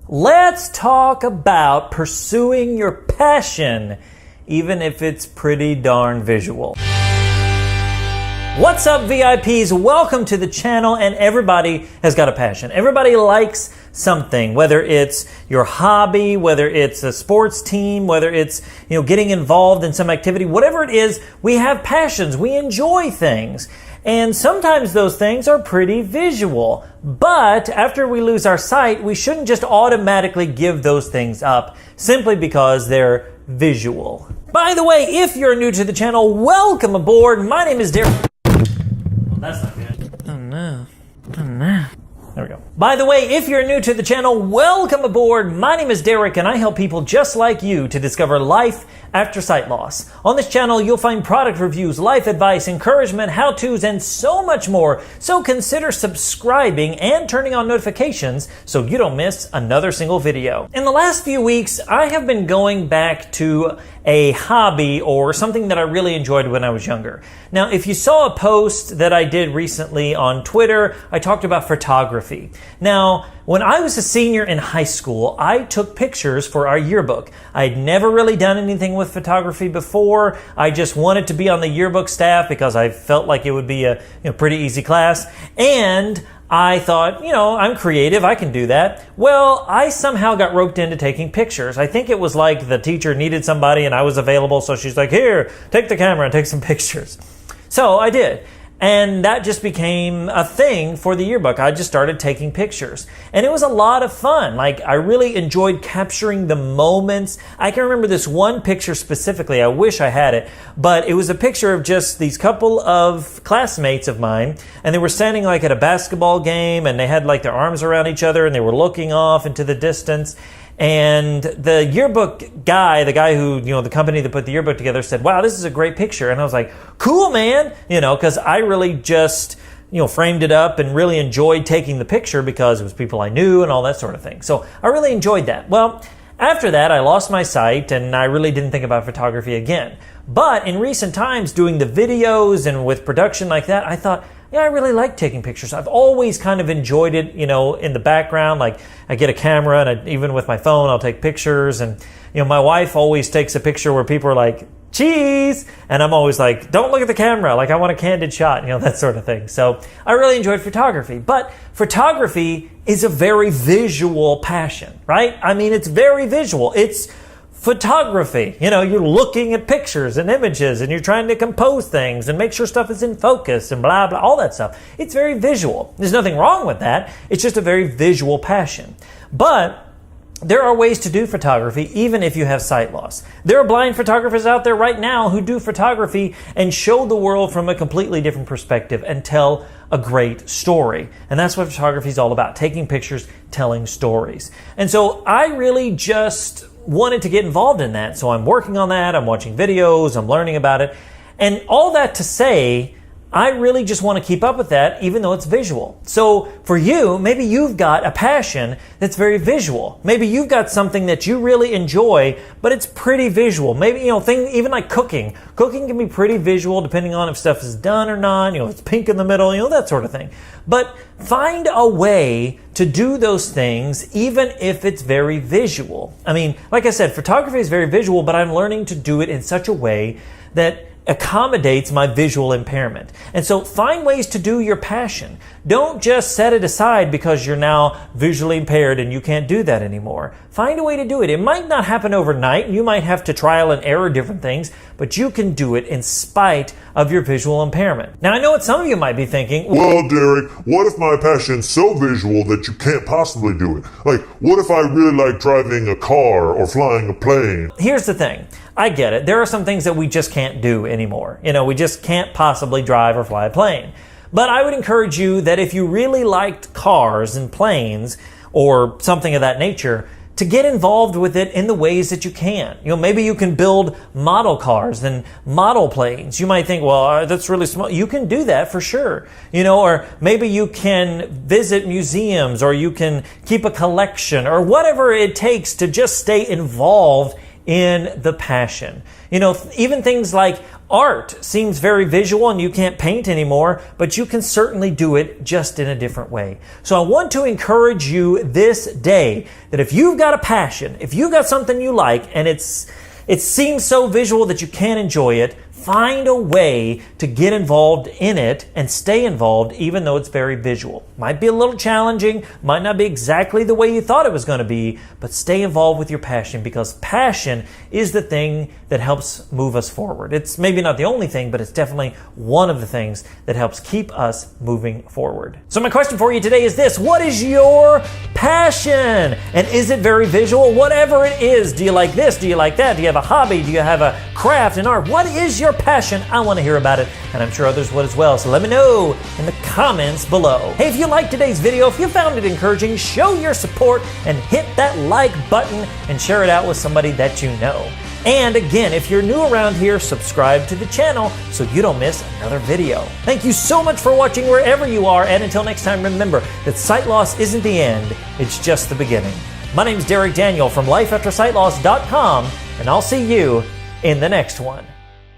Let's talk about pursuing your passion, even if it's pretty darn visual. What's up, VIPs? Welcome to the channel, and everybody has got a passion. Everybody likes something, whether it's your hobby, whether it's a sports team, whether it's, getting involved in some activity, whatever it is, we have passions. We enjoy things. And sometimes those things are pretty visual. But after we lose our sight, we shouldn't just automatically give those things up simply because they're visual. By the way, if you're new to the channel, welcome aboard. My name is Derek. Well, that's not good. Oh no. There we go. By the way, if you're new to the channel, welcome aboard. My name is Derek, and I help people just like you to discover life after sight loss. On this channel, you'll find product reviews, life advice, encouragement, how-tos, and so much more. So consider subscribing and turning on notifications so you don't miss another single video. In the last few weeks, I have been going back to a hobby or something that I really enjoyed when I was younger. Now, if you saw a post that I did recently on Twitter, I talked about photography. Now, when I was a senior in high school, I took pictures for our yearbook. I'd never really done anything with photography before. I just wanted to be on the yearbook staff because I felt like it would be a pretty easy class. And I thought, I'm creative, I can do that. Well, I somehow got roped into taking pictures. I think it was like the teacher needed somebody and I was available, so she's like, here, take the camera and take some pictures. So I did. And that just became a thing for the yearbook. I just started taking pictures. And it was a lot of fun. Like, I really enjoyed capturing the moments. I can remember this one picture specifically. I wish I had it. But it was a picture of just these couple of classmates of mine. And they were standing like at a basketball game. And they had like their arms around each other. And they were looking off into the distance. And the yearbook guy, the guy who, the company that put the yearbook together said, wow, this is a great picture. And I was like, cool, man, because I really just, framed it up and really enjoyed taking the picture because it was people I knew and all that sort of thing. So I really enjoyed that. Well, after that, I lost my sight and I really didn't think about photography again. But in recent times, doing the videos and with production like that, I thought, I really like taking pictures. I've always kind of enjoyed it, in the background. Like, I get a camera and even with my phone, I'll take pictures. And, my wife always takes a picture where people are like, cheese. And I'm always like, don't look at the camera. Like, I want a candid shot, that sort of thing. So I really enjoyed photography. But photography is a very visual passion, right? I mean, it's very visual. It's photography. You're looking at pictures and images and you're trying to compose things and make sure stuff is in focus and blah, blah, all that stuff. It's very visual. There's nothing wrong with that. It's just a very visual passion. But there are ways to do photography even if you have sight loss. There are blind photographers out there right now who do photography and show the world from a completely different perspective and tell a great story. And that's what photography is all about, taking pictures, telling stories. And so I really just wanted to get involved in that. So I'm working on that. I'm watching videos. I'm learning about it. And all that to say, I really just want to keep up with that, even though it's visual. So for you, maybe you've got a passion that's very visual. Maybe you've got something that you really enjoy, but it's pretty visual. Maybe, even like cooking. Cooking can be pretty visual depending on if stuff is done or not. It's pink in the middle, that sort of thing. But find a way to do those things, even if it's very visual. I mean, like I said, photography is very visual, but I'm learning to do it in such a way that accommodates my visual impairment. And so find ways to do your passion. Don't just set it aside because you're now visually impaired and you can't do that anymore. Find a way to do it. It might not happen overnight. You might have to trial and error different things, but you can do it in spite of your visual impairment. Now, I know what some of you might be thinking. Well, Derek, what if my passion's so visual that you can't possibly do it? Like, what if I really like driving a car or flying a plane? Here's the thing. I get it. There are some things that we just can't do anymore. We just can't possibly drive or fly a plane. But I would encourage you that if you really liked cars and planes or something of that nature, to get involved with it in the ways that you can. Maybe you can build model cars and model planes. You might think, well, that's really small. You can do that for sure. Or maybe you can visit museums or you can keep a collection or whatever it takes to just stay involved in the passion. You know, even things like art seems very visual and you can't paint anymore, but you can certainly do it just in a different way. So I want to encourage you this day that if you've got a passion, if you've got something you like and it seems so visual that you can't enjoy it, find a way to get involved in it and stay involved even though it's very visual. Might be a little challenging, might not be exactly the way you thought it was going to be, but stay involved with your passion because passion is the thing that helps move us forward. It's maybe not the only thing, but it's definitely one of the things that helps keep us moving forward. So my question for you today is this: what is your passion? And is it very visual? Whatever it is, do you like this? Do you like that? Do you have a hobby? Do you have a craft, an art? What is your passion? I want to hear about it, and I'm sure others would as well. So let me know in the comments below. Hey, if you liked today's video, if you found it encouraging, show your support and hit that like button and share it out with somebody that you know. And again, if you're new around here, subscribe to the channel so you don't miss another video. Thank you so much for watching wherever you are, and until next time, remember that sight loss isn't the end, it's just the beginning. My name's Derek Daniel from lifeaftersightloss.com, and I'll see you in the next one.